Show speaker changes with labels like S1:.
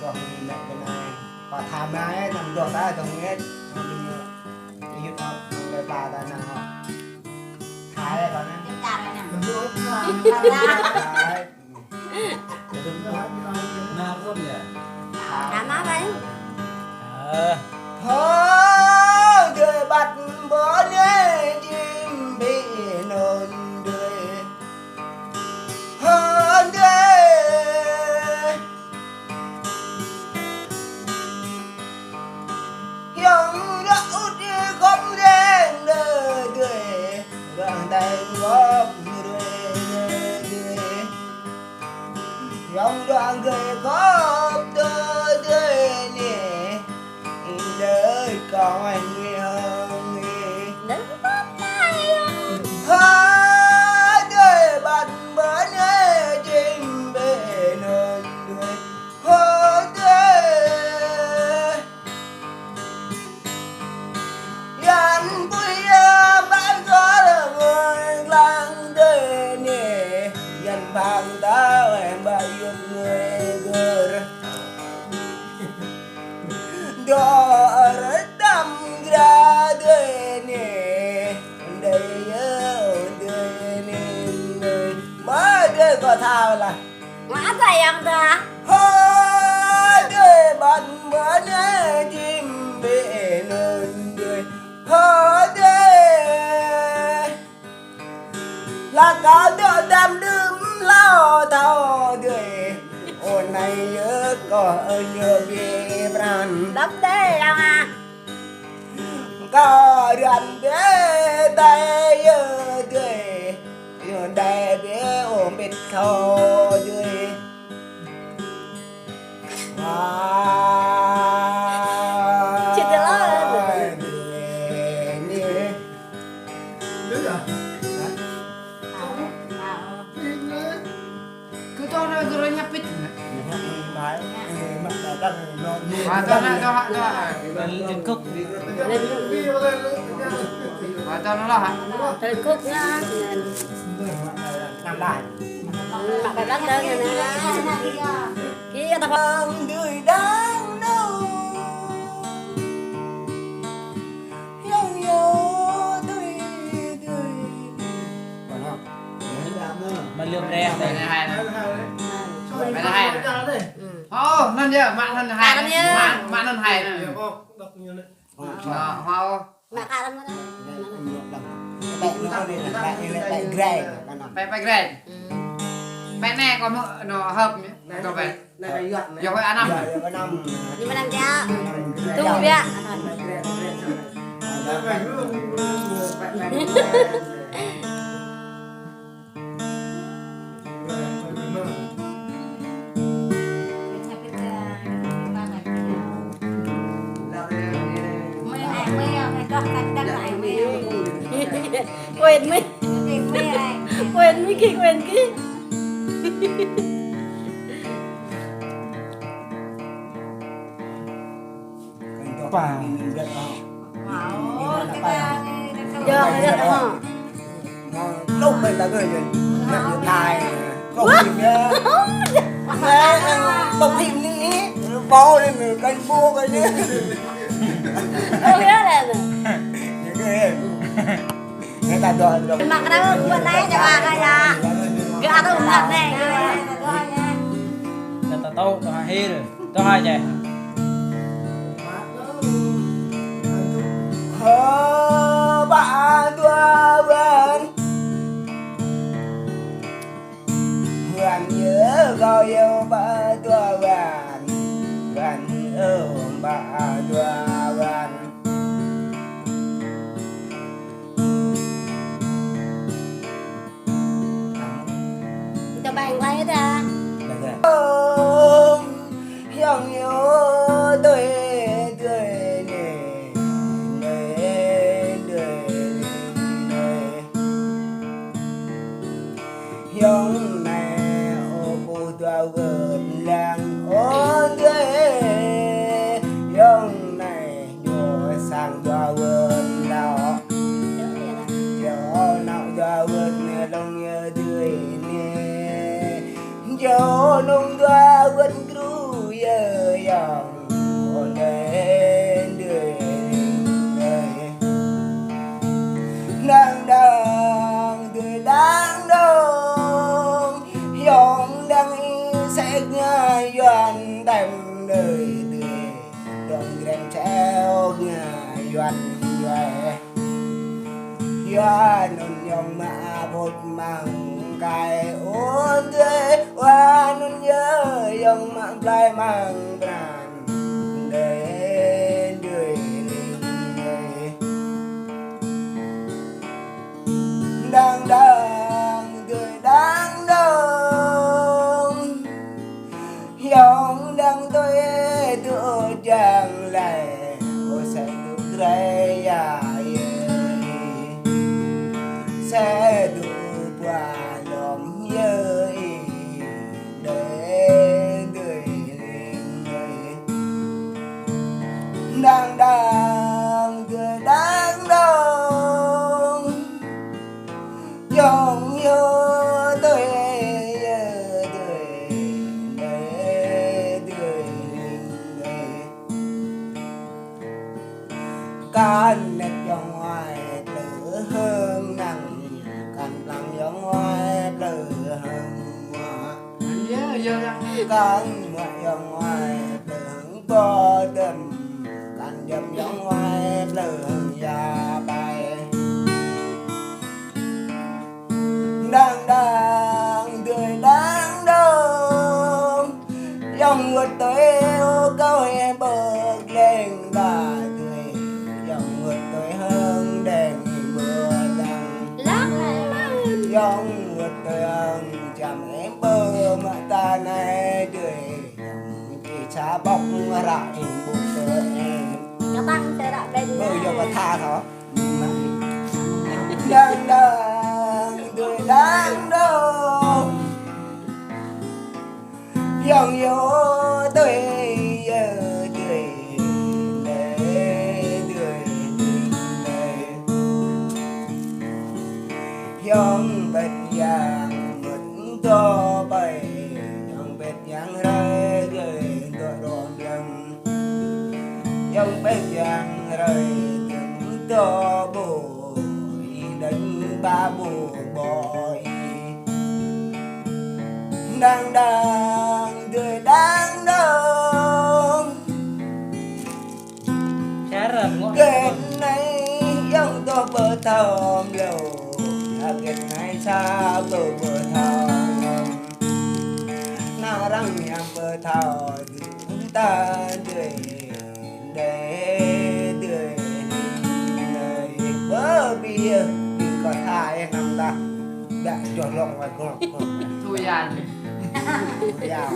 S1: còn mẹ cái này còn tham ai nằm được ta trong hết đi giúp họ để bà ta nằm họ thái đây con
S2: Em chào này nè.
S3: nào không nhỉ
S2: Đã má đấy.
S1: thôi đời bắt bỏ nhé chim bị nôn đời hơn đây dòng đã út đi không đến đời đời đoạn tay góp đời dòng đoạn người góp đời nè đời còn anh nhiều
S2: Đứng bóp tay không?
S1: hai đời bạn bến ấy chim bể nôn đuôi hôn đời dàn vui bán gió là người làng đời nè dàn bằng ta em bao nhiêu người gờ đó rất đâm ra đời nè đây đời nè mới đời có thao là
S2: Má thầy ông ta.
S1: hơi đời bạn mới nhé chim bể nôn đời hơi đời là có đỡ đam đâm lao thao đời ôn này nhớ có nhớ về brand
S2: Đắp đê đâu à.
S1: có rắn bé tay tươi đây bé ôm biết khâu tươi
S2: Chị tự lo
S3: cứ cho nó cứ nhấp ít
S1: Hãy
S3: cho lên cúc cho nó là
S2: Trời cúc nha.
S1: làm lại
S2: Bạn phải bắt đơn này nè. Kia ta phải.
S1: người đang đâu yêu yêu tươi tươi còn không
S3: mà lượm đen đây này hay này
S2: Mày
S3: là hay này ô nên nhớ bạn thân hay bạn thân hay này hoa
S2: Mà cả lắm đó.
S3: bay gren bay này có nó hợp nhé có vẻ giờ phải ăn năm
S2: Nhưng mà làm cha. Tu bia. Quên mi. Quên mi kia quên kia.
S1: Wow.
S2: Giờ được không?
S1: Lúc mình ta cười gì? Nhận lại không tìm nhá. Không tìm ní. Bó lên mình canh bua cái nhá.
S2: Không biết là
S1: Người ta đòi được.
S2: mặc cái đó quên đấy cho bà coi nha. Cái ăn nó thật này.
S3: ta tao tao hay rồi tao hay vậy
S1: Bạn tua bên Huyền nhớ có yêu bà tua bên Huyền yêu bà tua bên
S2: Cho bạn quay hết ra.
S1: Hương nhớ tôi dòng này ô cô tao vượt làng ôn ghê dòng này đùa sang tao vượt nào cho nào tao vượt nè lòng nhớ tươi nè cho nông tao vượt cứu giờ dòng ôn đến đời đang đang đời đang đông dòng đang sẽ ngay doan đêm đời đời đồng đèn treo ngay doan doan doan non dòng mà bột mang cài ôn đời oan non nhớ dòng mà play mang brand đến đời đang đang đời đang đông dòng đang tôi tự chẳng lại ô sẽ được rây à sẽ được qua lòng nhớ để người đang đang người đang đông dòng nhớ tôi can nét dòng ngoài lửa hơn nặng can lăng dòng ngoài lửa hơn
S3: Giờ
S1: can ngoại dòng ngoài lửa có đầm can dầm dòng ngoài lửa già bài đang đang đời đang đông dòng ngược tới câu em bật lên và tươi dòng ngược tới hơn đèn mưa đằng dòng ngược tới hơn chẳng em bơ mà ta này đời dòng chỉ xa bóc lại buộc cơ em
S2: Nó tăng sẽ lại bên
S1: mơ vô mà tha thở đang đang đời đang đông dòng vô tôi giờ đời dòng bệt vàng vẫn to bay dòng bệt vàng rơi gửi tôi đồn lưng dòng bệt vàng rơi từng to bụi đánh ba bụi bội đang đang đời đang đông kết này dòng tôi bờ thầm lâu kết này sao tôi bờ thầm nào răng nhang bờ thầm chúng ta đời để đời bờ bia đừng có thai nằm ta đã chuột lông ngoài con
S3: Thôi dàn
S1: yeah.